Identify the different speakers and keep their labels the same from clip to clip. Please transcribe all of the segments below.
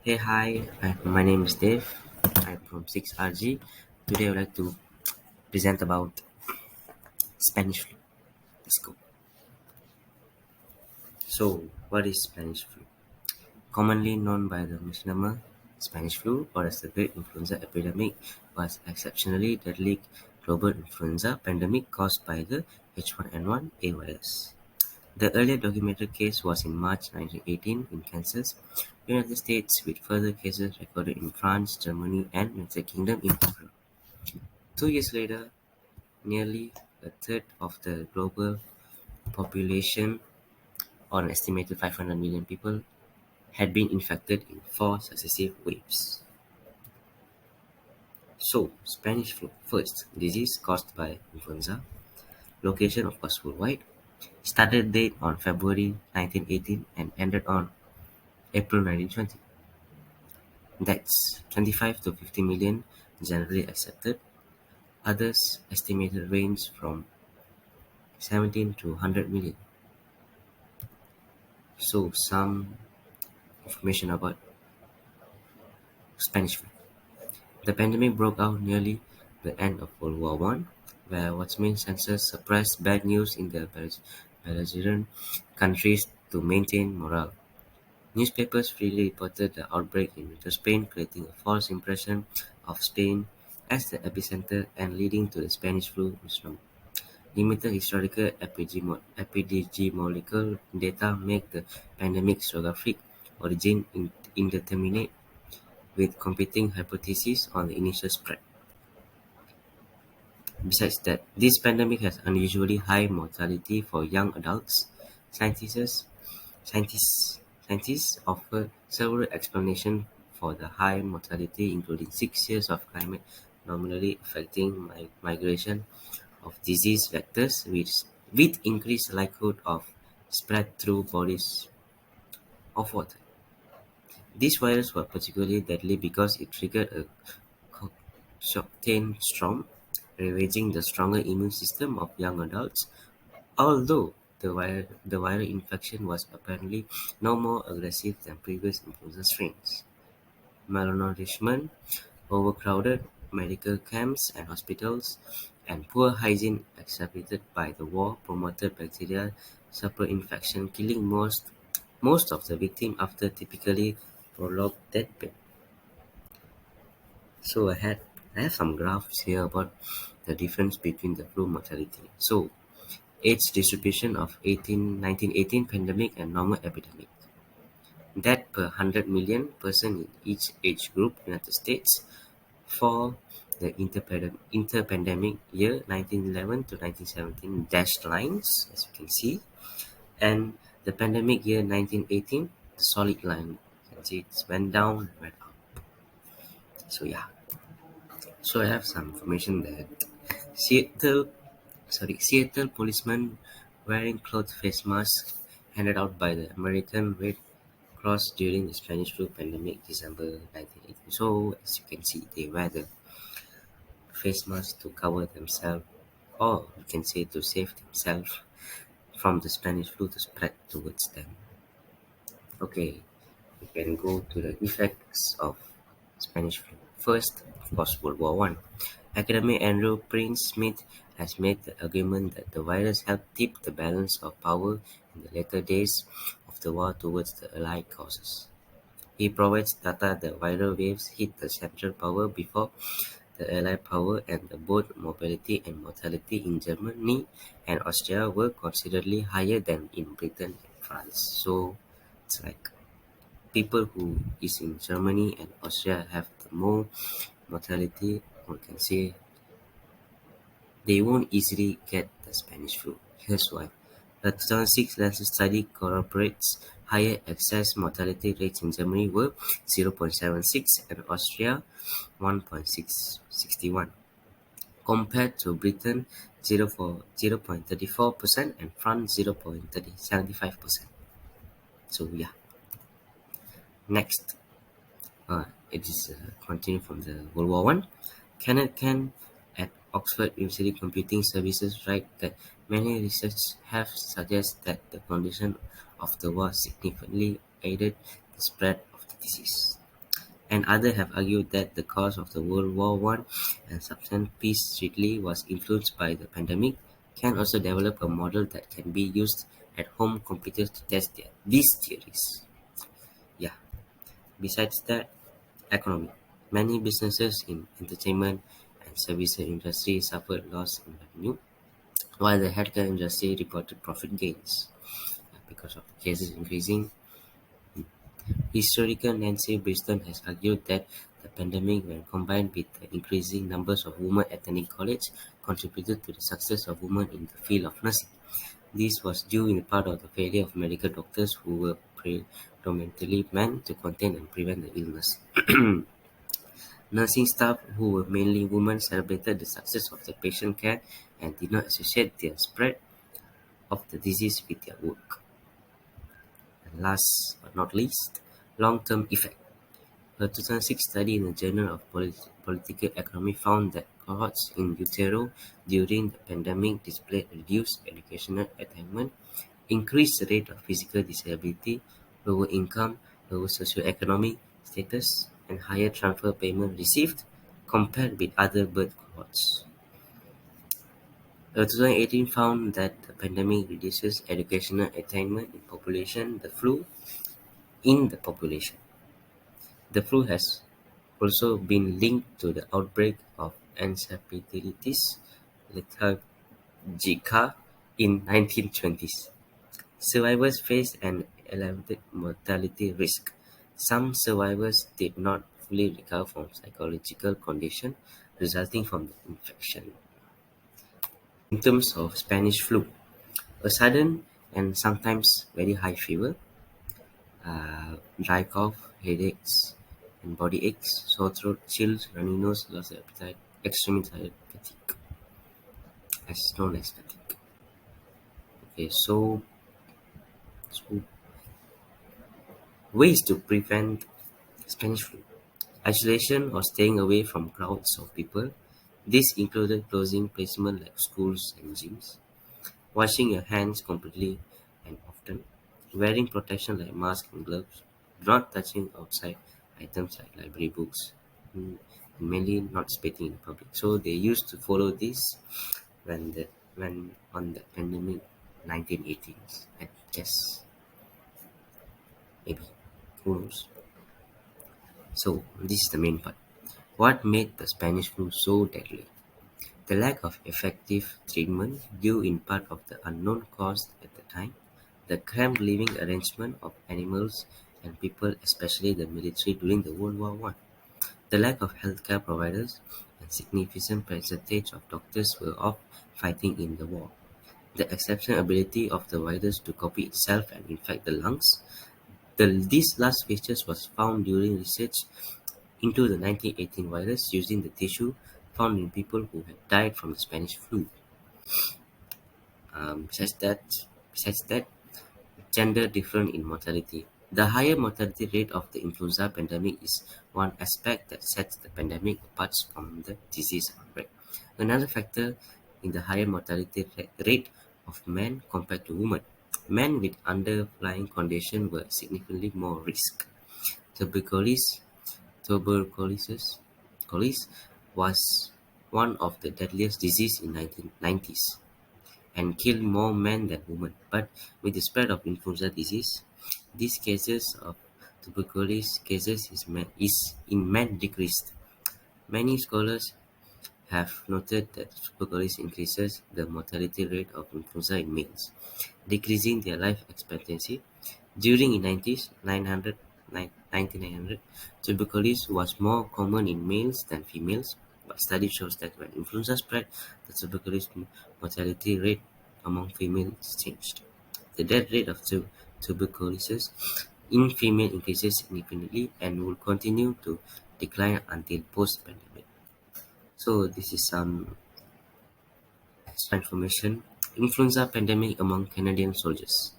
Speaker 1: Hey, hi, my name is Dave. I'm from 6RG. Today I would like to present about Spanish flu. Let's go. So, what is Spanish flu? Commonly known by the misnomer Spanish flu or as the Great Influenza Epidemic, was exceptionally deadly global influenza pandemic caused by the H1N1 virus. The earlier documented case was in March 1918 in Kansas, United States, with further cases recorded in France, Germany, and United Kingdom in April. 2 years later, nearly a third of the global population, or an estimated 500 million people, had been infected in four successive waves. So, Spanish flu. First, disease caused by influenza. Location, of course, worldwide. Started date on February 1918 and ended on April 1920. Deaths 25 to 50 million, generally accepted. Others estimated range from 17 to 100 million. So, some information about Spanish flu. The pandemic broke out nearly the end of World War One, where Watchman censors suppressed bad news in the belligerent countries to maintain morale. Newspapers freely reported the outbreak in Winter Spain, creating a false impression of Spain as the epicenter and leading to the Spanish flu misnomer. Limited historical epidemiological data make the pandemic's geographic origin indeterminate, with competing hypotheses on the initial spread. Besides that, this pandemic has unusually high mortality for young adults. Scientists, scientists offer several explanations for the high mortality, including 6 years of climate anomaly affecting migration of disease vectors, with increased likelihood of spread through bodies of water. This virus was particularly deadly because it triggered a Shocktain storm, ravaging the stronger immune system of young adults, although the viral infection was apparently no more aggressive than previous influenza strains. Malnourishment, overcrowded medical camps and hospitals, and poor hygiene exacerbated by the war promoted bacterial superinfection, killing most of the victims after typically prolonged deathbed. So I have some graphs here about the difference between the flu mortality. So age distribution of 1918 pandemic and normal epidemic. Death per 100 million person in each age group United States for the interpandemic year 1911 to 1917 dashed lines, as you can see, and the pandemic year 1918, the solid line. You can see it went down and went up. So yeah, so I have some information that Seattle Seattle policemen wearing cloth face masks handed out by the American Red Cross during the Spanish flu pandemic December 1918. So as you can see, they wear the face mask to cover themselves, or you can say to save themselves from the Spanish flu to spread towards them. Okay, we can go to the effects of Spanish flu. First, of course, World War One. Academic Andrew Prince Smith has made the argument that the virus helped tip the balance of power in the later days of the war towards the Allied causes. He provides data that viral waves hit the Central Power before the Allied power, and the both mobility and mortality in Germany and Austria were considerably higher than in Britain and France. So it's like people who is in Germany and Austria have the more mortality, or can say they won't easily get the Spanish flu. Here's why. A 2006 Lancet study corroborates higher excess mortality rates in Germany were 0.76 and Austria 1.661, compared to Britain 0.34% and France 0.75%. So yeah, next. It is continue from the World War One. Kenneth Ken at Oxford University Computing Services write that many research have suggested that the condition of the war significantly aided the spread of the disease. and others have argued that the cause of the World War One and subsequent peace treaty was influenced by the pandemic, can also develop a model that can be used at home computers to test these theories. Yeah. Besides that, economy. Many businesses in entertainment and services industry suffered loss in revenue, while the healthcare industry reported profit gains because of cases increasing. Historical Nancy Briston has argued that the pandemic, when combined with the increasing numbers of women attending college, contributed to the success of women in the field of nursing. This was due in part to the failure of medical doctors who were predominantly men to contain and prevent the illness. Nursing staff, who were mainly women, celebrated the success of the patient care and did not associate the spread of the disease with their work. And last but not least, long-term effect. A 2006 study in the Journal of Political Economy found that cohorts in utero during the pandemic displayed reduced educational attainment, increased rate of physical disability, lower income, lower socioeconomic status, and higher transfer payment received compared with other birth cohorts. A 2018 found that the pandemic reduces educational attainment in population, the flu in the population. The flu has also been linked to the outbreak of encephalitis lethargica in 1920s. Survivors faced an elevated mortality risk. Some survivors did not fully recover from psychological condition resulting from the infection. Symptoms of Spanish flu: a sudden and sometimes very high fever, dry cough, headaches and body aches, sore throat, chills, runny nose, loss of appetite, extreme tired, fatigue, as known as fatigue. Okay, so ways to prevent Spanish flu: isolation or staying away from crowds of people. This included closing placement like schools and gyms, washing your hands completely and often, wearing protection like masks and gloves, not touching outside items like library books, mm, and mainly not spitting in public. So they used to follow this when on the pandemic 1918s. I guess maybe, who knows. So this is the main part. What made the Spanish flu so deadly? The lack of effective treatment, due in part of the unknown cause at the time, the cramped living arrangement of animals and people, especially the military during the World War One, the lack of healthcare providers, and significant percentage of doctors were off fighting in the war, the exceptional ability of the virus to copy itself and infect the lungs. These last features was found during research into the 1918 virus using the tissue found in people who had died from the Spanish flu. Um, besides that, besides that, gender difference in mortality. The higher mortality rate of the influenza pandemic is one aspect that sets the pandemic apart from the disease outbreak. Another factor in the higher mortality rate of men compared to women. Men with underlying condition were significantly more risk. Tuberculosis, tuberculosis was one of the deadliest diseases in 1990s and killed more men than women. But with the spread of influenza disease, these cases of tuberculosis cases is in men decreased. Many scholars have noted that tuberculosis increases the mortality rate of influenza in males, decreasing their life expectancy. During the 90s, 1900, tuberculosis was more common in males than females, but study shows that when influenza spread, the tuberculosis mortality rate among females changed. The death rate of tuberculosis in female increases significantly and will continue to decline until post-pandemic. So this is some extra information. Influenza pandemic among Canadian soldiers.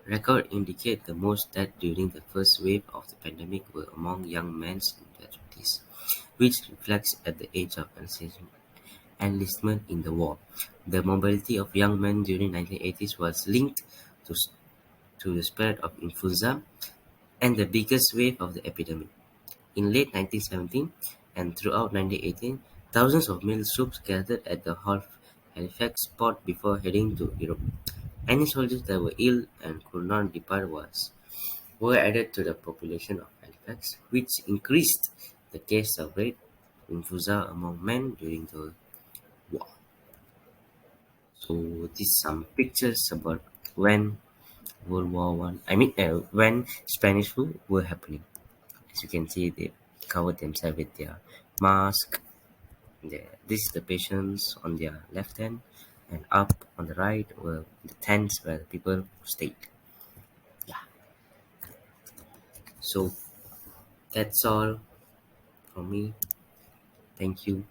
Speaker 1: Records indicate the most deaths during the first wave of the pandemic were among young men in their 20s, which reflects at the age of enlistment in the war. The mobility of young men during 1980s was linked to, to the spread of influenza and the biggest wave of the epidemic. In late 1917 and throughout 1918, thousands of male troops gathered at the Halifax port before heading to Europe. Any soldiers that were ill and could not depart were added to the population of Halifax, which increased the case of great influenza among men during the war. So these some pictures about when World War One. When Spanish flu were happening. As you can see, they covered themselves with their mask. This is the patients on their left hand, and up on the right were the tents where the people stayed. Yeah. So that's all from me. Thank you.